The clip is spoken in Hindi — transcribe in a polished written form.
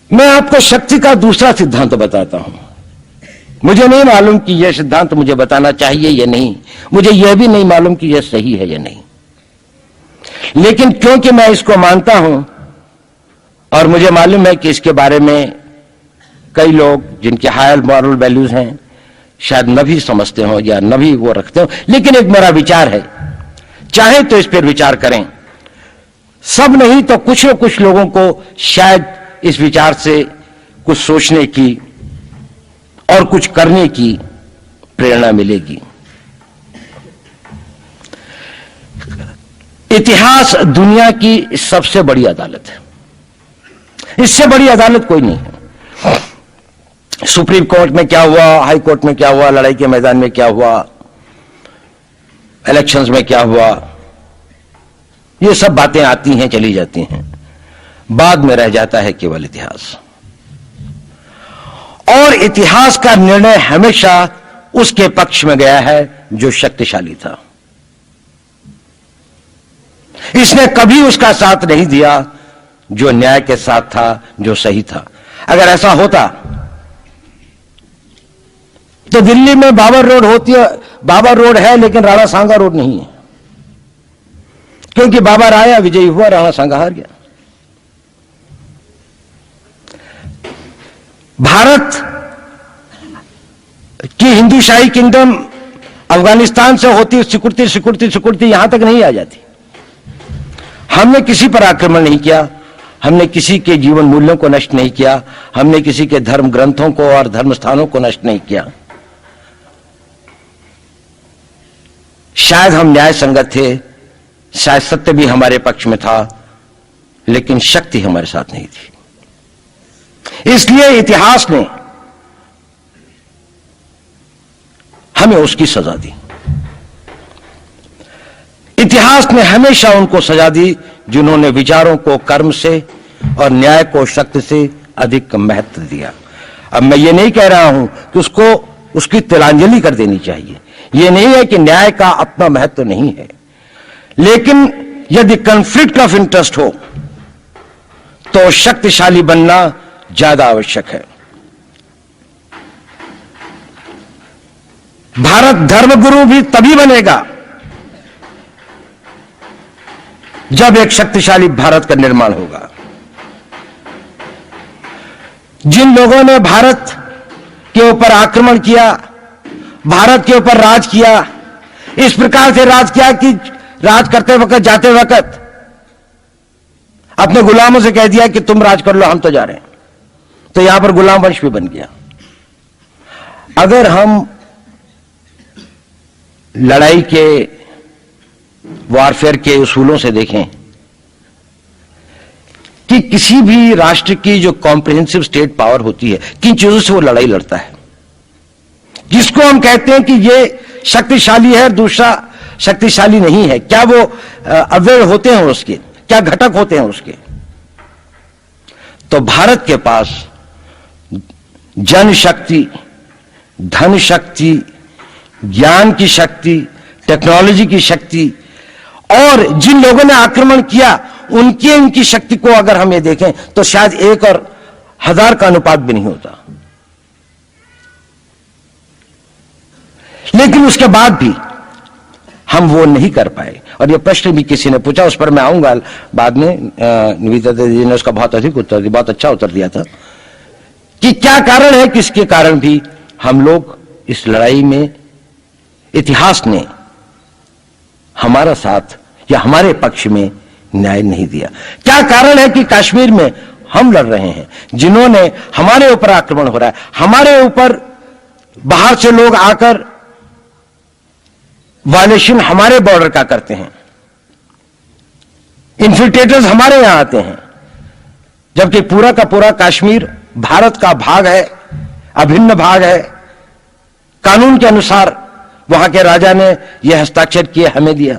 मैं आपको शक्ति का दूसरा सिद्धांत बताता हूं। मुझे नहीं मालूम कि यह सिद्धांत मुझे बताना चाहिए या नहीं, मुझे यह भी नहीं मालूम कि यह सही है या नहीं, लेकिन क्योंकि मैं इसको मानता हूं और मुझे मालूम है कि इसके बारे में कई लोग जिनके हायर मॉरल वैल्यूज हैं शायद न भी समझते हो या न भी वो रखते हो, लेकिन एक मेरा विचार है, चाहे तो इस पर विचार करें। सब नहीं तो कुछ न कुछ लोगों को शायद इस विचार से कुछ सोचने की और कुछ करने की प्रेरणा मिलेगी। इतिहास दुनिया की सबसे बड़ी अदालत है, इससे बड़ी अदालत कोई नहीं है। सुप्रीम कोर्ट में क्या हुआ, हाई कोर्ट में क्या हुआ, लड़ाई के मैदान में क्या हुआ, इलेक्शंस में क्या हुआ, ये सब बातें आती हैं चली जाती हैं, बाद में रह जाता है केवल इतिहास। और इतिहास का निर्णय हमेशा उसके पक्ष में गया है जो शक्तिशाली था। इसने कभी उसका साथ नहीं दिया जो न्याय के साथ था, जो सही था। अगर ऐसा होता तो दिल्ली में बाबर रोड होती है, बाबर रोड है लेकिन राणा सांगा रोड नहीं है, क्योंकि बाबर आया, विजयी हुआ, राणा सांगा हार गया। भारत की हिंदूशाही किंगडम अफगानिस्तान से होती सिकुड़ती सिकुड़ती सिकुड़ती यहां तक नहीं आ जाती। हमने किसी पर आक्रमण नहीं किया, हमने किसी के जीवन मूल्यों को नष्ट नहीं किया, हमने किसी के धर्म ग्रंथों को और धर्म स्थानों को नष्ट नहीं किया। शायद हम न्याय संगत थे, शायद सत्य भी हमारे पक्ष में था, लेकिन शक्ति हमारे साथ नहीं थी। इसलिए इतिहास ने हमें उसकी सजा दी। इतिहास ने हमेशा उनको सजा दी जिन्होंने विचारों को कर्म से और न्याय को शक्ति से अधिक महत्व दिया। अब मैं ये नहीं कह रहा हूं कि उसको उसकी तिलांजलि कर देनी चाहिए, ये नहीं है कि न्याय का अपना महत्व नहीं है, लेकिन यदि कॉन्फ्लिक्ट ऑफ इंटरेस्ट हो तो शक्तिशाली बनना ज्यादा आवश्यक है। भारत धर्मगुरु भी तभी बनेगा जब एक शक्तिशाली भारत का निर्माण होगा। जिन लोगों ने भारत के ऊपर आक्रमण किया, भारत के ऊपर राज किया, इस प्रकार से राज किया कि राज करते वक्त, जाते वक्त अपने गुलामों से कह दिया कि तुम राज कर लो, हम तो जा रहे हैं, तो यहां पर गुलाम वंश भी बन गया। अगर हम लड़ाई के वॉरफेयर के उसूलों से देखें कि किसी भी राष्ट्र की जो कॉम्प्रिहेंसिव स्टेट पावर होती है, किन चीजों से वो लड़ाई लड़ता है, जिसको हम कहते हैं कि ये शक्तिशाली है, दूसरा शक्तिशाली नहीं है, क्या वो अवयव होते हैं उसके, क्या घटक होते हैं उसके। तो भारत के पास जनशक्ति, धन शक्ति, ज्ञान की शक्ति, टेक्नोलॉजी की शक्ति, और जिन लोगों ने आक्रमण किया उनकी शक्ति को अगर हम ये देखें तो शायद 1 और 1000 का अनुपात भी नहीं होता। लेकिन उसके बाद भी हम वो नहीं कर पाए। और ये प्रश्न भी किसी ने पूछा, उस पर मैं आऊंगा बाद में। निवेदिता जी ने उसका बहुत अधिक उत्तर दिया, बहुत अच्छा उत्तर दिया था कि क्या कारण है, किसके कारण भी हम लोग इस लड़ाई में इतिहास ने हमारा साथ या हमारे पक्ष में न्याय नहीं दिया। क्या कारण है कि कश्मीर में हम लड़ रहे हैं, जिन्होंने हमारे ऊपर आक्रमण हो रहा है, हमारे ऊपर बाहर से लोग आकर वायलेशन हमारे बॉर्डर का करते हैं, इन्फिल्ट्रेटर्स हमारे यहां आते हैं, जबकि पूरा का पूरा कश्मीर भारत का भाग है, अभिन्न भाग है। कानून के अनुसार वहां के राजा ने यह हस्ताक्षर किए, हमें दिया।